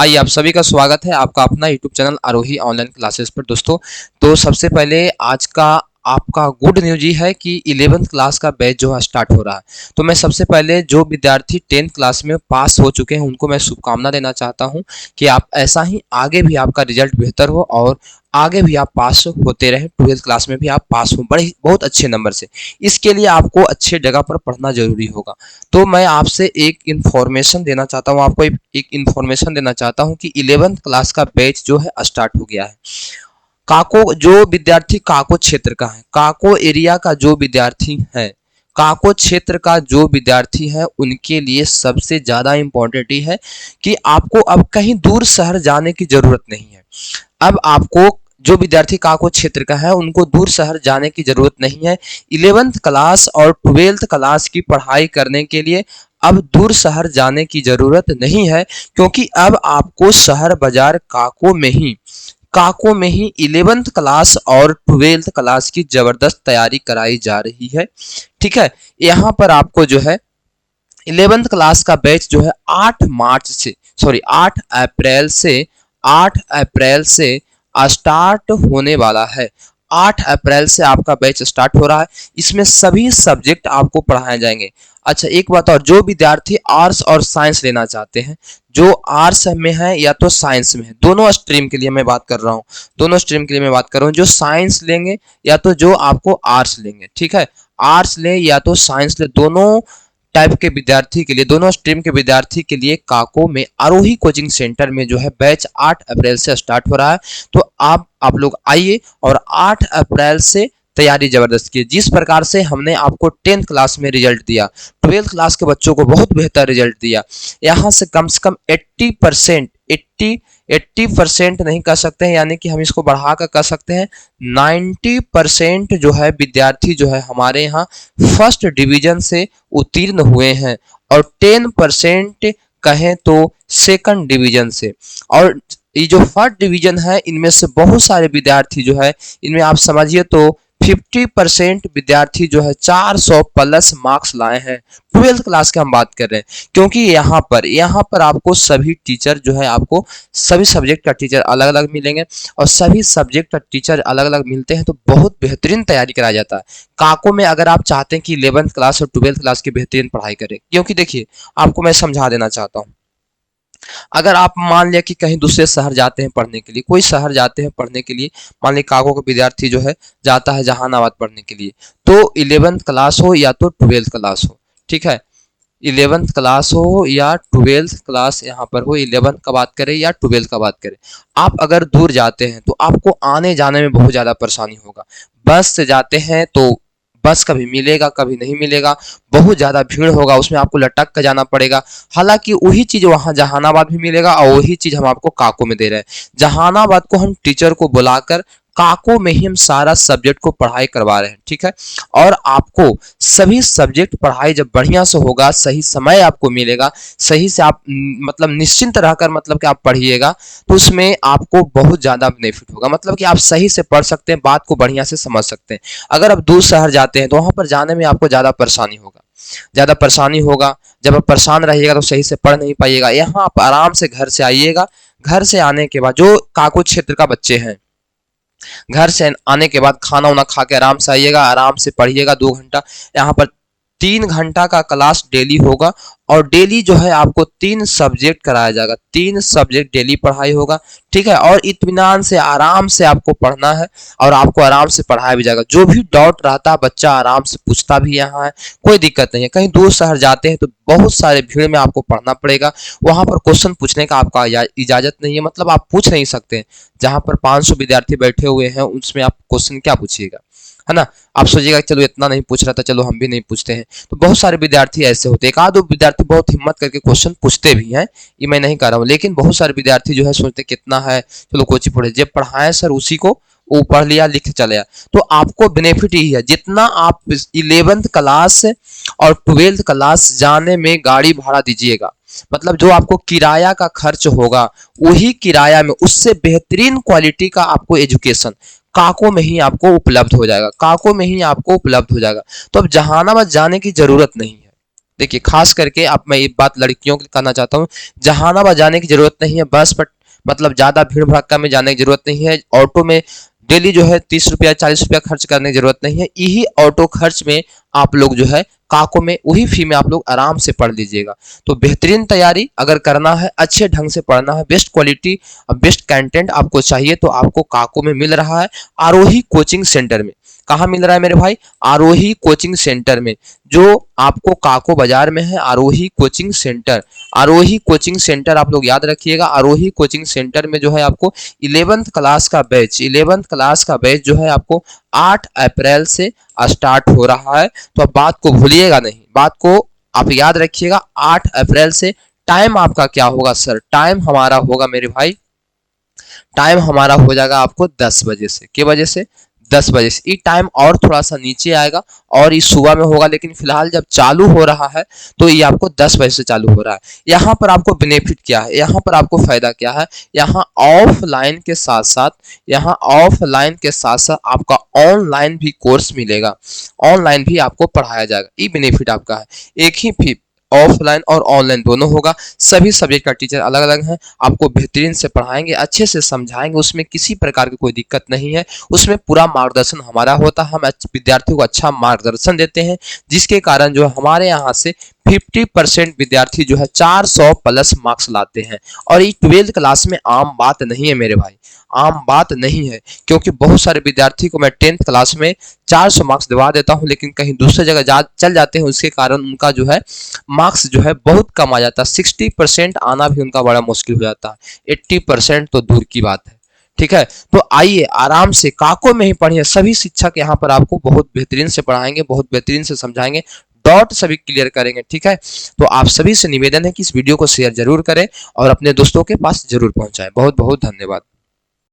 आइए आप सभी का स्वागत है आपका अपना यूट्यूब चैनल आरोही ऑनलाइन क्लासेस पर। दोस्तों तो सबसे पहले आज का आपका गुड न्यूज ये है कि 11th क्लास का बैच जो है स्टार्ट हो रहा है। तो मैं सबसे पहले जो विद्यार्थी 10th क्लास में पास हो चुके हैं उनको मैं शुभकामना देना चाहता हूं कि आप ऐसा ही आगे भी आपका रिजल्ट बेहतर हो और आगे भी आप पास होते रहे, 12th क्लास में भी आप पास हो बड़े बहुत अच्छे नंबर से। इसके लिए आपको अच्छे जगह पर पढ़ना जरूरी होगा। तो मैं आपसे एक इन्फॉर्मेशन देना चाहता हूँ, आपको एक इन्फॉर्मेशन देना चाहता हूँ कि 11th क्लास का बैच जो है स्टार्ट हो गया है। काको जो विद्यार्थी काको क्षेत्र का है, काको एरिया का जो विद्यार्थी है, काको क्षेत्र का जो विद्यार्थी है उनके लिए सबसे ज्यादा इम्पोर्टेंट है कि आपको अब कहीं दूर शहर जाने की जरूरत नहीं है। अब आपको जो विद्यार्थी काको क्षेत्र का है उनको दूर शहर जाने की जरूरत नहीं है। 11th क्लास और 12th क्लास की पढ़ाई करने के लिए अब दूर शहर जाने की जरूरत नहीं है, क्योंकि अब आपको शहर बाजार काको में ही 11th क्लास और 12th क्लास की जबरदस्त तैयारी कराई जा रही है। ठीक है, यहाँ पर आपको जो है 11th क्लास का बैच जो है 8 अप्रैल से स्टार्ट होने वाला है। 8 अप्रैल से आपका बैच स्टार्ट हो रहा है। इसमें सभी सब्जेक्ट आपको पढ़ाए जाएंगे। अच्छा एक बात और, जो विद्यार्थी आर्ट्स और साइंस लेना चाहते हैं, जो आर्ट्स में है या तो साइंस में है, दोनों स्ट्रीम के लिए मैं बात कर रहा हूँ, दोनों स्ट्रीम के लिए मैं बात कर रहा हूँ, जो साइंस लेंगे या तो जो आपको आर्ट्स लेंगे, ठीक है, आर्ट्स ले या तो साइंस ले, दोनों टाइप के विद्यार्थी के लिए, दोनों स्ट्रीम के विद्यार्थी के लिए काको में आरोही कोचिंग सेंटर में जो है बैच 8 अप्रैल से स्टार्ट हो रहा है। तो आप लोग आइए और 8 अप्रैल से तैयारी जबरदस्त की। जिस प्रकार से हमने आपको 10th क्लास में रिजल्ट दिया, 12th क्लास के बच्चों को बहुत बेहतर रिजल्ट दिया। यहाँ से कम 80% नहीं कह सकते हैं, यानी कि हम इसको बढ़ा कर कह सकते हैं 90% जो है विद्यार्थी जो है हमारे यहाँ फर्स्ट डिवीजन से उत्तीर्ण हुए हैं और 10% कहें तो सेकंड डिवीजन से। और ये जो फर्स्ट डिवीजन है इनमें से बहुत सारे विद्यार्थी जो है, इनमें आप समझिए तो 50% विद्यार्थी जो है 400 प्लस मार्क्स लाए हैं। 12th क्लास के हम बात कर रहे हैं, क्योंकि यहाँ पर आपको सभी टीचर जो है, आपको सभी सब्जेक्ट का टीचर अलग अलग मिलेंगे और सभी सब्जेक्ट का टीचर अलग अलग मिलते हैं, तो बहुत बेहतरीन तैयारी कराया जाता है काको में। अगर आप चाहते हैं कि 11th क्लास और 12th क्लास की बेहतरीन पढ़ाई करें, क्योंकि देखिए आपको मैं समझा देना चाहता हूँ, अगर आप मान लिया कि कहीं दूसरे शहर जाते हैं पढ़ने के लिए, कोई शहर जाते हैं पढ़ने के लिए, मान ली काको का विद्यार्थी जो है जाता है जहानाबाद पढ़ने के लिए, तो 11th क्लास हो या तो 12th क्लास हो, ठीक है, 11th क्लास हो या 12th क्लास यहाँ पर हो, 11th का बात करें या 12th का बात करें, आप अगर दूर जाते हैं तो आपको आने जाने में बहुत ज़्यादा परेशानी होगा। बस से जाते हैं तो बस कभी मिलेगा कभी नहीं मिलेगा, बहुत ज़्यादा भीड़ होगा, उसमें आपको लटक कर जाना पड़ेगा। हालांकि वही चीज़ वहाँ जहानाबाद भी मिलेगा और वही चीज़ हम आपको काको में दे रहे हैं। जहानाबाद को हम टीचर को बुलाकर काको में ही हम सारा सब्जेक्ट को पढ़ाई करवा रहे हैं, ठीक है। और आपको सभी सब्जेक्ट पढ़ाई जब बढ़िया से होगा, सही समय आपको मिलेगा, सही से आप मतलब निश्चिंत रहकर मतलब कि आप पढ़िएगा, तो उसमें आपको बहुत ज़्यादा बेनिफिट होगा, मतलब कि आप सही से पढ़ सकते हैं, बात को बढ़िया से समझ सकते हैं। अगर आप दूर शहर जाते हैं तो वहाँ पर जाने में आपको ज़्यादा परेशानी होगा, जब आप परेशान रहिएगा तो सही से पढ़ नहीं पाइएगा। यहाँ आप आराम से घर से आइएगा, घर से आने के बाद जो काको क्षेत्र का बच्चे हैं, घर से आने के बाद खाना वाना खा के आराम से आइएगा, आराम से पढ़िएगा 2 घंटा। यहाँ पर 3 घंटा का क्लास डेली होगा और डेली जो है आपको 3 सब्जेक्ट कराया जाएगा, 3 सब्जेक्ट डेली पढ़ाई होगा, ठीक है। और इत्मीनान से आराम से आपको पढ़ना है और आपको आराम से पढ़ाया भी जाएगा। जो भी डाउट रहता है बच्चा आराम से पूछता भी यहाँ है, कोई दिक्कत नहीं है। कहीं दूर शहर जाते हैं तो बहुत सारे भीड़ में आपको पढ़ना पड़ेगा, वहाँ पर क्वेश्चन पूछने का आपका इजाजत नहीं है, मतलब आप पूछ नहीं सकते। जहाँ पर 500 विद्यार्थी बैठे हुए हैं उसमें आप क्वेश्चन क्या पूछिएगा, है ना। आप सोचिएगा चलो इतना नहीं पूछ रहा था, चलो हम भी नहीं पूछते हैं। तो बहुत सारे विद्यार्थी ऐसे होते हैं, एक आध दो विद्यार्थी बहुत हिम्मत करके क्वेश्चन पूछते भी हैं, ये मैं नहीं कह रहा हूँ, लेकिन बहुत सारे विद्यार्थी जो है सोचते कितना है, चलो कोचिंग पढ़े, जब पढ़ाए सर उसी को वो पढ़ लिया लिख के चले आया। तो आपको बेनिफिट यही है, जितना आप 11th क्लास और 12th क्लास जाने में गाड़ी भाड़ा दीजिएगा, मतलब जो आपको किराया का खर्च होगा, वही किराया में उससे बेहतरीन क्वालिटी का आपको एजुकेशन काको में ही आपको उपलब्ध हो जाएगा, काको में ही आपको उपलब्ध हो जाएगा। तो अब जहानाबाद जाने की जरूरत नहीं है, देखिए खास करके आप, मैं एक बात लड़कियों के लिए कहना चाहता हूँ, जहानाबाद जाने की जरूरत नहीं है, बस पर मतलब ज्यादा भीड़ भड़क्का में जाने की जरूरत नहीं है, ऑटो में डेली जो है 30 रुपया 40 रुपया खर्च करने की जरूरत नहीं है। यही ऑटो खर्च में आप लोग जो है काको में वही फी में आप लोग आराम से पढ़ लीजिएगा। तो बेहतरीन तैयारी अगर करना है, अच्छे ढंग से पढ़ना है, बेस्ट क्वालिटी बेस्ट कंटेंट आपको चाहिए, तो आपको काको में मिल रहा है आरोही कोचिंग सेंटर में। कहाँ मिल रहा है मेरे भाई? आरोही कोचिंग सेंटर में, जो आपको काको बाजार में है आरोही कोचिंग सेंटर। आरोही कोचिंग सेंटर आप लोग याद रखिएगा। आरोही कोचिंग सेंटर में जो है आपको 11th क्लास का बैच, 11th क्लास का बैच जो है आपको 8 अप्रैल से स्टार्ट हो रहा है। तो अब बात को भूलिएगा नहीं, बात को आप याद रखिएगा। 8 अप्रैल से टाइम आपका क्या होगा सर? टाइम हमारा होगा मेरे भाई, टाइम हमारा हो जाएगा आपको 10 बजे से। के बजे से? 10 बजे से। ये टाइम और थोड़ा सा नीचे आएगा और ये सुबह में होगा, लेकिन फिलहाल जब चालू हो रहा है तो ये आपको 10 बजे से चालू हो रहा है। यहाँ पर आपको बेनिफिट क्या है, यहाँ पर आपको फायदा क्या है? यहाँ ऑफलाइन के साथ साथ, यहाँ ऑफलाइन के साथ साथ आपका ऑनलाइन भी कोर्स मिलेगा, ऑनलाइन भी आपको पढ़ाया जाएगा। ये बेनिफिट आपका है। एक ही फी ऑफलाइन और ऑनलाइन दोनों होगा। सभी सब्जेक्ट का टीचर अलग अलग हैं, आपको बेहतरीन से पढ़ाएंगे, अच्छे से समझाएंगे, उसमें किसी प्रकार की कोई दिक्कत नहीं है। उसमें पूरा मार्गदर्शन हमारा होता है, हम विद्यार्थियों को अच्छा मार्गदर्शन देते हैं, जिसके कारण जो हमारे यहाँ से 50% विद्यार्थी जो है 400 प्लस मार्क्स लाते हैं। और ये 12th क्लास में आम बात नहीं है मेरे भाई, आम बात नहीं है, क्योंकि बहुत सारे विद्यार्थी को मैं 10th क्लास में 400 मार्क्स दिवा देता हूं, लेकिन कहीं दूसरी जगह चल जाते हैं, उसके कारण उनका जो है मार्क्स जो है बहुत कम आ जाता है। 60% आना भी उनका बड़ा मुश्किल हो जाता है, 80% तो दूर की बात है। ठीक है, तो आइए आराम से काको में ही पढ़िए। सभी शिक्षक यहाँ पर आपको बहुत बेहतरीन से पढ़ाएंगे, बहुत बेहतरीन से समझाएंगे, डॉट सभी क्लियर करेंगे। ठीक है, तो आप सभी से निवेदन है कि इस वीडियो को शेयर जरूर करें और अपने दोस्तों के पास जरूर पहुंचाएं। बहुत बहुत धन्यवाद।